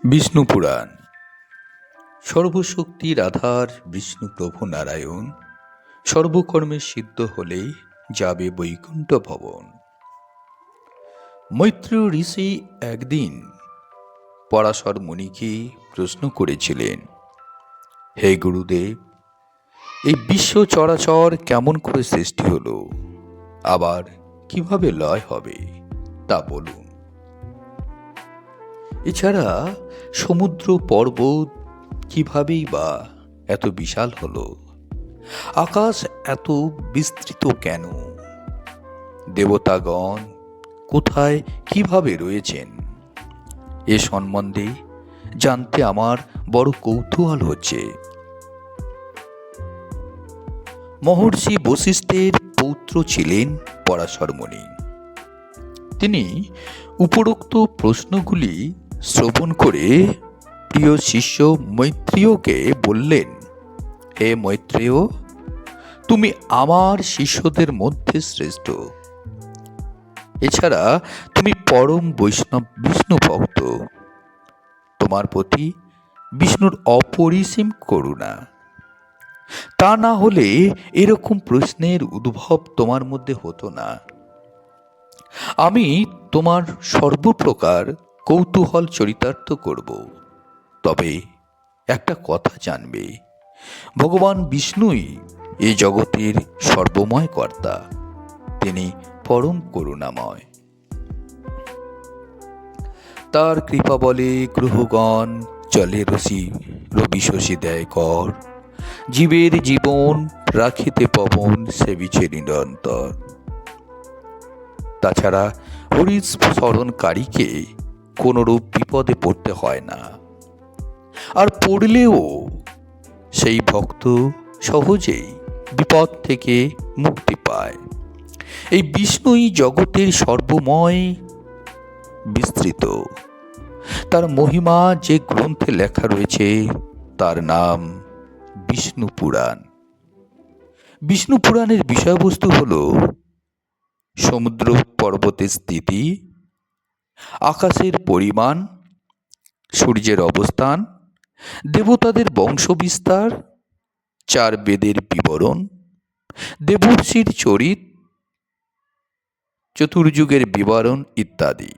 বিষ্ণু পুরাণ। সর্বশক্তির আধার বিষ্ণু প্রভু নারায়ণ, সর্বকর্মে সিদ্ধ হলেই যাবে বৈকুণ্ঠ ভবন। মৈত্রেয় ঋষি একদিন পরাশর মুনিকে প্রশ্ন করেছিলেন, হে গুরুদেব, এই বিশ্ব চরাচর কেমন করে সৃষ্টি হলো, আবার কিভাবে লয় হবে তা বলুন। এছাড়া সমুদ্র পর্বত কিভাবেই বা এত বিশাল হলো, আকাশ এত বিস্তৃত কেন, দেবতাগণ কোথায় কিভাবে রয়েছেন, এ সম্বন্ধে জানতে আমার বড় কৌতূহল হচ্ছে। মহর্ষি বশিষ্ঠের পৌত্র ছিলেন পরাশর মুনি। তিনি উপরোক্ত প্রশ্নগুলি শ্রবণ করে প্রিয় শিষ্য মৈত্রেয়কে বললেন, হে মৈত্রেয়, তুমি আমার শিষ্যদের মধ্যে শ্রেষ্ঠ। এছাড়া তুমি পরম বৈষ্ণব বিষ্ণু ভক্ত। তোমার প্রতি বিষ্ণুর অপরিসীম করুণা। তা না হলে এরকম প্রশ্নের উদ্ভব তোমার মধ্যে হতো না। আমি তোমার সর্বপ্রকার কৌতূহল চরিতার্থ করব। তবে একটা কথা জানবে, ভগবান বিষ্ণুই এ জগতের সর্বময় কর্তা। তিনি পরম করুণাময়। তার কৃপা বলে গ্রহগণ চলে রবি শশী দেয় কর, জীবের জীবন রাখিতে পবন সেবিছে নিরন্তর। তাছাড়া হরির স্মরণকারীকে কোনরূপ বিপদে পড়তে হয় না, আর পড়লেও সেই ভক্ত সহজেই বিপদ থেকে মুক্তি পায়। এই বিষ্ণুই জগতের সর্বময় বিস্তৃত। তার মহিমা যে গ্রন্থে লেখা রয়েছে তার নাম বিষ্ণু পুরাণ। বিষ্ণু পুরাণের বিষয়বস্তু হল সমুদ্র পর্বতের স্থিতি, আকাশের পরিমাণ, সূর্যের অবস্থান, দেবতাদের বংশবিস্তার, 4 বেদের বিবরণ, দেবর্ষির চরিত, চতুর্যুগের বিবরণ ইত্যাদি।